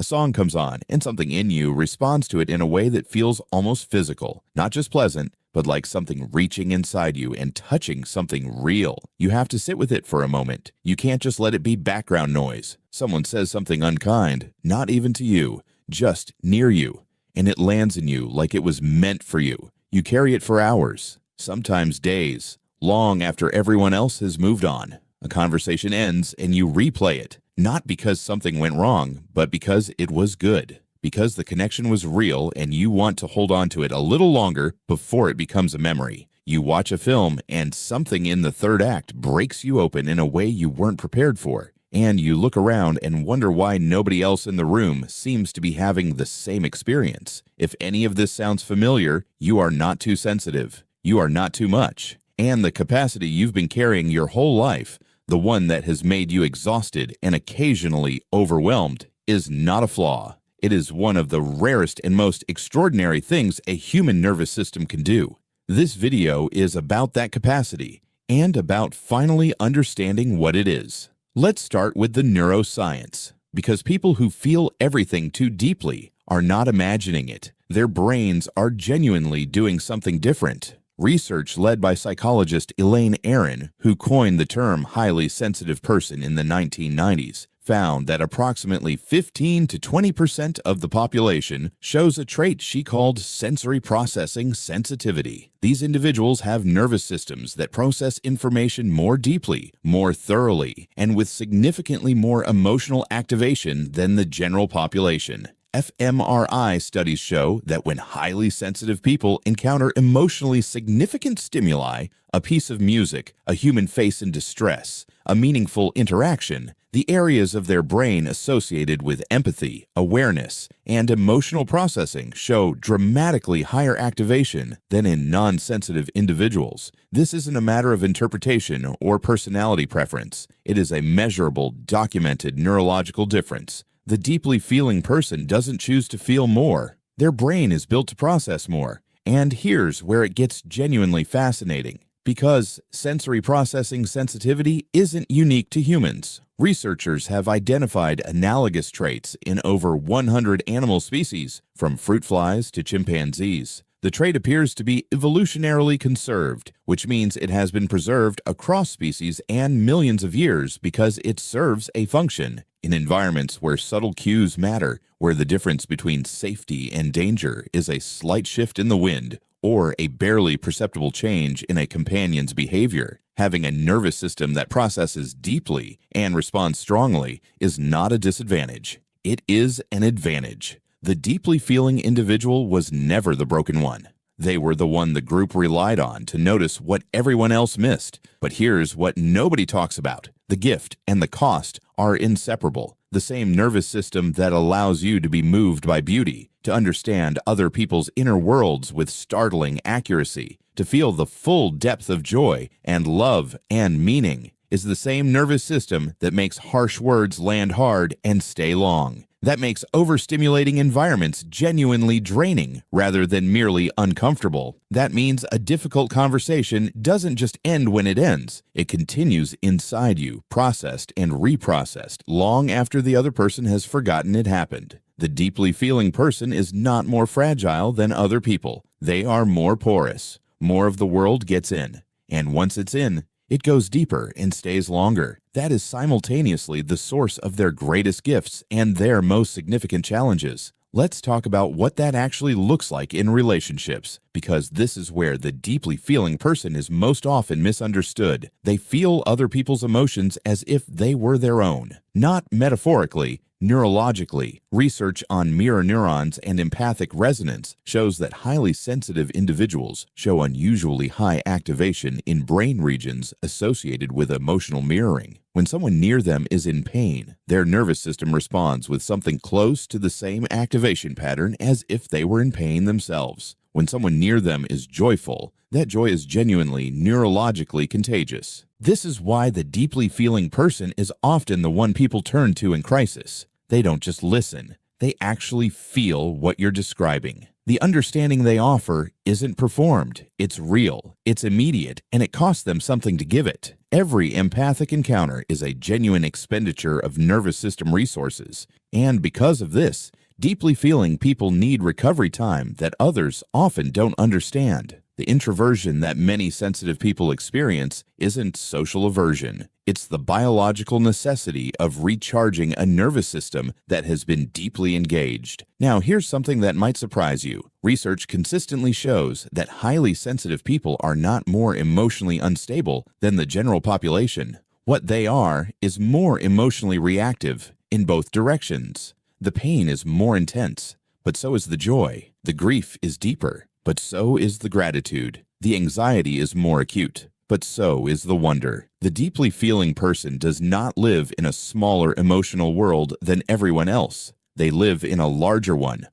A song comes on, and something in you responds to it in a way that feels almost physical, not just pleasant, but like something reaching inside you and touching something real. You have to sit with it for a moment. You can't just let it be background noise. Someone says something unkind, not even to you, just near you, and it lands in you like it was meant for you. You carry it for hours, sometimes days, long after everyone else has moved on. A conversation ends and you replay it, not because something went wrong, but because it was good. Because the connection was real and you want to hold on to it a little longer before it becomes a memory. You watch a film and something in the third act breaks you open in a way you weren't prepared for. And you look around and wonder why nobody else in the room seems to be having the same experience. If any of this sounds familiar, you are not too sensitive. You are not too much. And the capacity you've been carrying your whole life, the one that has made you exhausted and occasionally overwhelmed, is not a flaw. It is one of the rarest and most extraordinary things a human nervous system can do. This video is about that capacity and about finally understanding what it is. Let's start with the neuroscience, because people who feel everything too deeply are not imagining it. Their brains are genuinely doing something different. Research led by psychologist Elaine Aron, who coined the term highly sensitive person in the 1990s, found that approximately 15 to 20% of the population shows a trait she called sensory processing sensitivity. These individuals have nervous systems that process information more deeply, more thoroughly, and with significantly more emotional activation than the general population. fMRI studies show that when highly sensitive people encounter emotionally significant stimuli, a piece of music, a human face in distress, a meaningful interaction, the areas of their brain associated with empathy, awareness, and emotional processing show dramatically higher activation than in non-sensitive individuals. This isn't a matter of interpretation or personality preference. It is a measurable, documented neurological difference. The deeply feeling person doesn't choose to feel more. Their brain is built to process more. And here's where it gets genuinely fascinating. Because sensory processing sensitivity isn't unique to humans. Researchers have identified analogous traits in over 100 animal species, from fruit flies to chimpanzees. The trait appears to be evolutionarily conserved, which means it has been preserved across species and millions of years because it serves a function. In environments where subtle cues matter, where the difference between safety and danger is a slight shift in the wind, or a barely perceptible change in a companion's behavior, having a nervous system that processes deeply and responds strongly is not a disadvantage. It is an advantage. The deeply feeling individual was never the broken one. They were the one the group relied on to notice what everyone else missed. But here's what nobody talks about. The gift and the cost are inseparable. The same nervous system that allows you to be moved by beauty, to understand other people's inner worlds with startling accuracy, to feel the full depth of joy and love and meaning, is the same nervous system that makes harsh words land hard and stay long. That makes overstimulating environments genuinely draining rather than merely uncomfortable. That means a difficult conversation doesn't just end when it ends. It continues inside you, processed and reprocessed, long after the other person has forgotten it happened. The deeply feeling person is not more fragile than other people. They are more porous. More of the world gets in. And once it's in, it goes deeper and stays longer. That is simultaneously the source of their greatest gifts and their most significant challenges. Let's talk about what that actually looks like in relationships, because this is where the deeply feeling person is most often misunderstood. They feel other people's emotions as if they were their own. Not metaphorically, neurologically. Research on mirror neurons and empathic resonance shows that highly sensitive individuals show unusually high activation in brain regions associated with emotional mirroring. When someone near them is in pain, their nervous system responds with something close to the same activation pattern as if they were in pain themselves. When someone near them is joyful, that joy is genuinely neurologically contagious. This is why the deeply feeling person is often the one people turn to in crisis. They don't just listen, they actually feel what you're describing. The understanding they offer isn't performed, it's real, it's immediate, and it costs them something to give it. Every empathic encounter is a genuine expenditure of nervous system resources, and because of this, deeply feeling people need recovery time that others often don't understand. The introversion that many sensitive people experience isn't social aversion. It's the biological necessity of recharging a nervous system that has been deeply engaged. Now, here's something that might surprise you. Research consistently shows that highly sensitive people are not more emotionally unstable than the general population. What they are is more emotionally reactive in both directions. The pain is more intense, but so is the joy. The grief is deeper, but so is the gratitude. The anxiety is more acute, but so is the wonder. The deeply feeling person does not live in a smaller emotional world than everyone else. They live in a larger one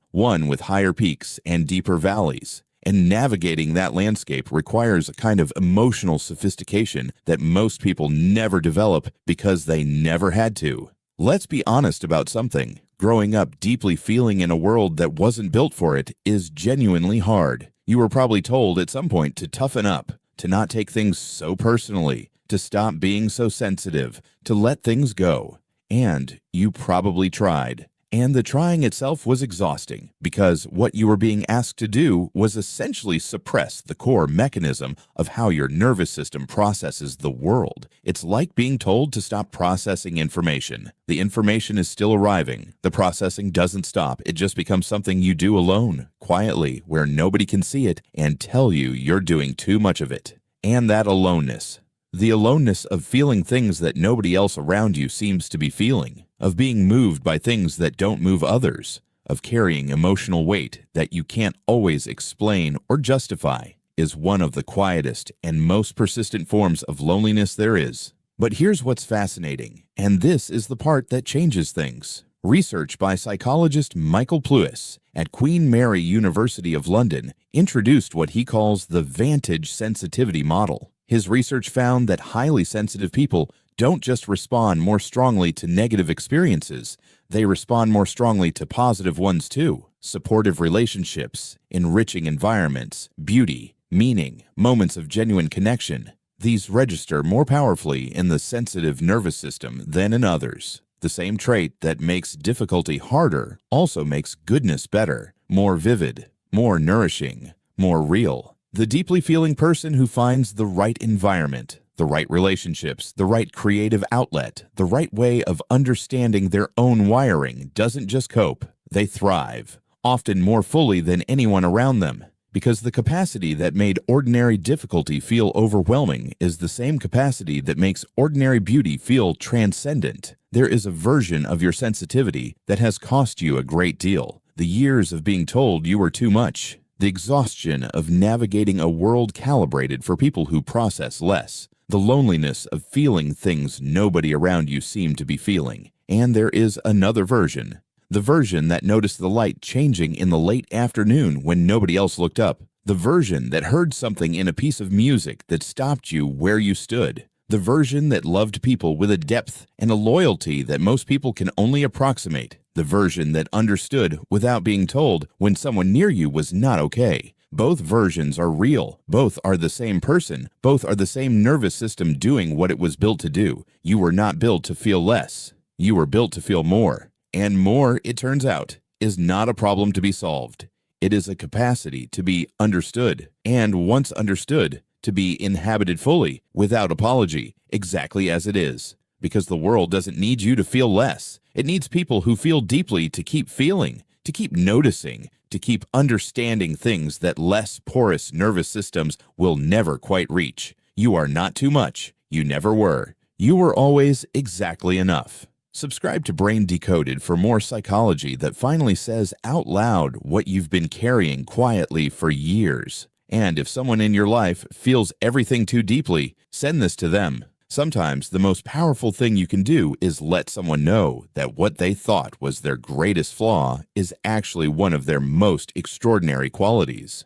with higher peaks and deeper valleys. And navigating that landscape requires a kind of emotional sophistication that most people never develop because they never had to. Let's be honest about something. Growing up deeply feeling in a world that wasn't built for it is genuinely hard. You were probably told at some point to toughen up, to not take things so personally, to stop being so sensitive, to let things go. And you probably tried. And the trying itself was exhausting because what you were being asked to do was essentially suppress the core mechanism of how your nervous system processes the world. It's like being told to stop processing information. The information is still arriving. The processing doesn't stop. It just becomes something you do alone, quietly, where nobody can see it and tell you you're doing too much of it. And that aloneness. The aloneness of feeling things that nobody else around you seems to be feeling, of being moved by things that don't move others, of carrying emotional weight that you can't always explain or justify, is one of the quietest and most persistent forms of loneliness there is. But here's what's fascinating, and this is the part that changes things. Research by psychologist Michael Plewis at Queen Mary University of London introduced what he calls the Vantage sensitivity model. His research found that highly sensitive people don't just respond more strongly to negative experiences, they respond more strongly to positive ones too. Supportive relationships, enriching environments, beauty, meaning, moments of genuine connection. These register more powerfully in the sensitive nervous system than in others. The same trait that makes difficulty harder also makes goodness better, more vivid, more nourishing, more real. The deeply feeling person who finds the right environment, the right relationships, the right creative outlet, the right way of understanding their own wiring doesn't just cope, they thrive, often more fully than anyone around them. Because the capacity that made ordinary difficulty feel overwhelming is the same capacity that makes ordinary beauty feel transcendent. There is a version of your sensitivity that has cost you a great deal. The years of being told you were too much. The exhaustion of navigating a world calibrated for people who process less. The loneliness of feeling things nobody around you seemed to be feeling. And there is another version. The version that noticed the light changing in the late afternoon when nobody else looked up. The version that heard something in a piece of music that stopped you where you stood. The version that loved people with a depth and a loyalty that most people can only approximate. The version that understood without being told when someone near you was not okay. Both versions are real. Both are the same person. Both are the same nervous system doing what it was built to do. You were not built to feel less. You were built to feel more. And more, it turns out, is not a problem to be solved. It is a capacity to be understood. And once understood, to be inhabited fully, without apology, exactly as it is. Because the world doesn't need you to feel less. It needs people who feel deeply to keep feeling, to keep noticing, to keep understanding things that less porous nervous systems will never quite reach. You are not too much. You never were. You were always exactly enough. Subscribe to Brain Decoded for more psychology that finally says out loud what you've been carrying quietly for years. And if someone in your life feels everything too deeply, send this to them. Sometimes the most powerful thing you can do is let someone know that what they thought was their greatest flaw is actually one of their most extraordinary qualities.